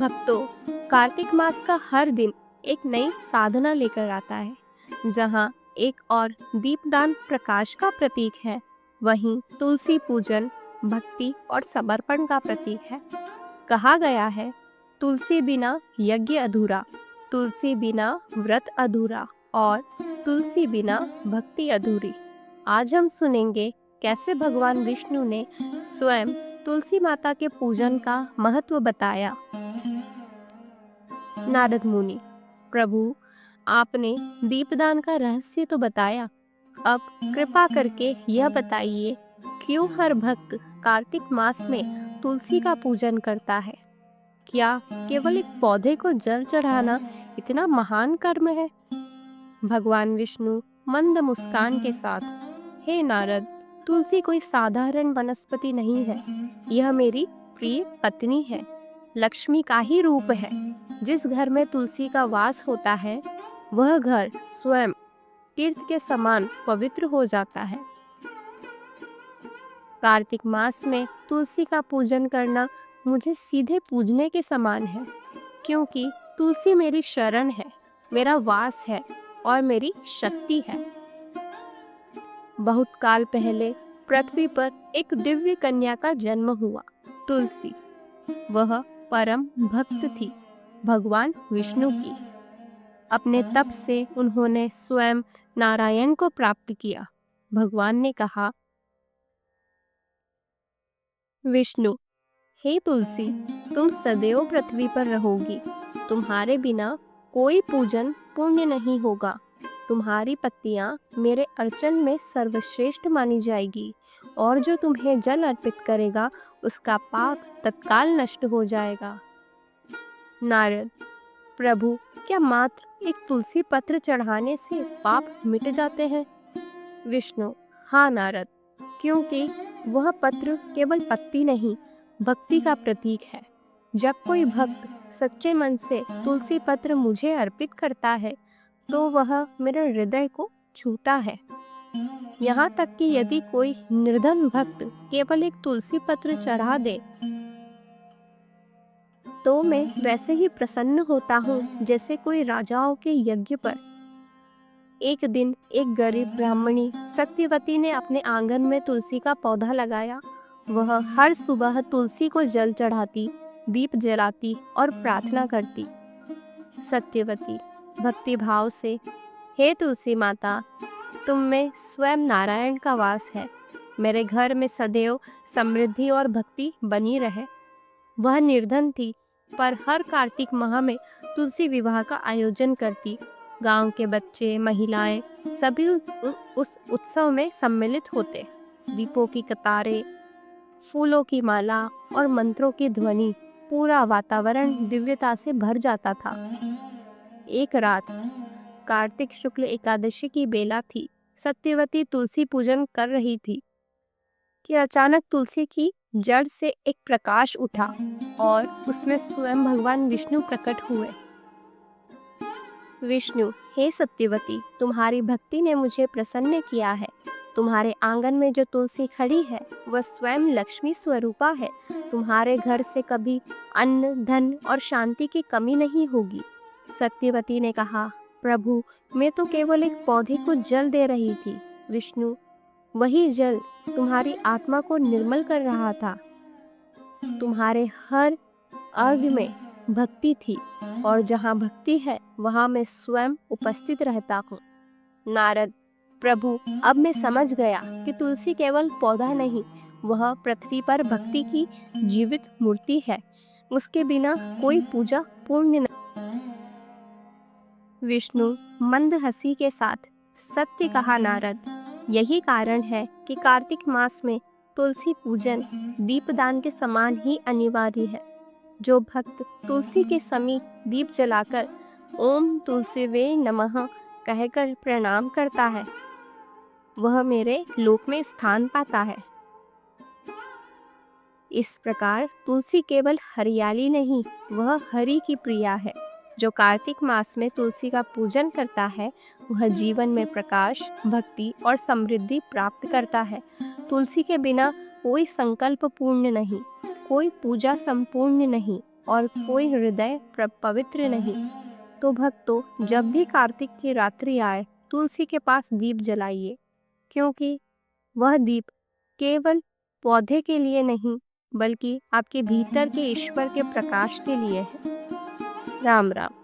भक्तों, कार्तिक मास का हर दिन एक नई साधना लेकर आता है। जहाँ एक और दीपदान प्रकाश का प्रतीक है, वहीं तुलसी पूजन भक्ति और समर्पण का प्रतीक है। कहा गया है, तुलसी बिना यज्ञ अधूरा, तुलसी बिना व्रत अधूरा और तुलसी बिना भक्ति अधूरी। आज हम सुनेंगे कैसे भगवान विष्णु ने स्वयं तुलसी माता के पूजन का महत्व बताया। नारद मुनि: प्रभु, आपने दीपदान का रहस्य तो बताया, अब कृपा करके यह बताइए, क्यों हर भक्त कार्तिक मास में तुलसी का पूजन करता है? क्या केवल एक पौधे को जल चढ़ाना इतना महान कर्म है? भगवान विष्णु मंद मुस्कान के साथ: हे नारद, तुलसी कोई साधारण वनस्पति नहीं है, यह मेरी प्रिय पत्नी है, लक्ष्मी का ही रूप है। जिस घर में तुलसी का वास होता है, वह घर स्वयं तीर्थ के समान पवित्र हो जाता है। कार्तिक मास में तुलसी का पूजन करना मुझे सीधे पूजने के समान है, क्योंकि तुलसी मेरी शरण है, मेरा वास है और मेरी शक्ति है। बहुत काल पहले पृथ्वी पर एक दिव्य कन्या का जन्म हुआ, तुलसी। वह परम भक्त थी भगवान विष्णु की। अपने तप से उन्होंने स्वयं नारायण को प्राप्त किया। भगवान ने कहा, विष्णु, हे तुलसी, तुम सदैव पृथ्वी पर रहोगी। तुम्हारे बिना कोई पूजन पुण्य नहीं होगा। तुम्हारी पत्तियां मेरे अर्चन में सर्वश्रेष्ठ मानी जाएगी, और जो तुम्हें जल अर्पित करेगा उसका पाप तत्काल नष्ट हो जाएगा। नारद: प्रभु, क्या मात्र एक तुलसी पत्र चढ़ाने से पाप मिट जाते हैं? विष्णु: हाँ नारद, क्योंकि वह पत्र केवल पत्ती नहीं, भक्ति का प्रतीक है। जब कोई भक्त सच्चे मन से तुलसी पत्र मुझे अर्पित करता है, तो वह मेरे हृदय को छूता है। यहाँ तक कि यदि कोई निर्धन भक्त केवल एक तुलसी पत्र चढ़ा दे, तो मैं वैसे ही प्रसन्न होता हूँ जैसे कोई राजाओं के यज्ञ पर। एक दिन एक गरीब ब्राह्मणी सत्यवती ने अपने आंगन में तुलसी का पौधा लगाया। वह हर सुबह तुलसी को जल चढ़ाती, दीप जलाती और प्रार्थना करती। सत्यवती भक्ति भाव से: हे तुलसी माता, तुम में स्वयं नारायण का वास है, मेरे घर में सदैव समृद्धि और भक्ति बनी रहे। वह निर्धन थी, पर हर कार्तिक माह में तुलसी विवाह का आयोजन करती। गांव के बच्चे, महिलाएं सभी उस उत्सव में सम्मिलित होते। दीपों की कतारें, फूलों की माला और मंत्रों की ध्वनि, पूरा वातावरण दिव्यता से भर जाता था। एक रात कार्तिक शुक्ल एकादशी की बेला थी। सत्यवती तुलसी पूजन कर रही थी कि अचानक तुलसी की जड़ से एक प्रकाश उठा और उसमें स्वयं भगवान विष्णु प्रकट हुए। विष्णु: हे सत्यवती, तुम्हारी भक्ति ने मुझे प्रसन्न किया है। तुम्हारे आंगन में जो तुलसी खड़ी है, वह स्वयं लक्ष्मी स्वरूपा है। तुम्हारे घर से कभी अन्न, धन और शांति की कमी नहीं होगी। सत्यवती ने कहा, प्रभु, मैं तो केवल एक पौधे को जल दे रही थी। विष्णु: वही जल तुम्हारी आत्मा को निर्मल कर रहा था। तुम्हारे हर अर्घ्य में भक्ति थी, और जहाँ भक्ति है वहाँ मैं स्वयं उपस्थित रहता हूँ। नारद: प्रभु, अब मैं समझ गया कि तुलसी केवल पौधा नहीं, वह पृथ्वी पर भक्ति की जीवित मूर्ति है। उसके बिना कोई पूजा पूर्ण नहीं। विष्णु मंद हंसी के साथ: सत्य कहा नारद, यही कारण है कि कार्तिक मास में तुलसी पूजन दीपदान के समान ही अनिवार्य है। जो भक्त तुलसी के समीप दीप जलाकर ओम तुलसीवे नमः कहकर प्रणाम करता है, वह मेरे लोक में स्थान पाता है। इस प्रकार तुलसी केवल हरियाली नहीं, वह हरि की प्रिया है। जो कार्तिक मास में तुलसी का पूजन करता है, वह जीवन में प्रकाश, भक्ति और समृद्धि प्राप्त करता है। तुलसी के बिना कोई संकल्प पूर्ण नहीं, कोई पूजा संपूर्ण नहीं, और कोई हृदय पवित्र नहीं। तो भक्तों, जब भी कार्तिक की रात्रि आए, तुलसी के पास दीप जलाइए, क्योंकि वह दीप केवल पौधे के लिए नहीं, बल्कि आपके भीतर के ईश्वर के प्रकाश के लिए है। राम राम।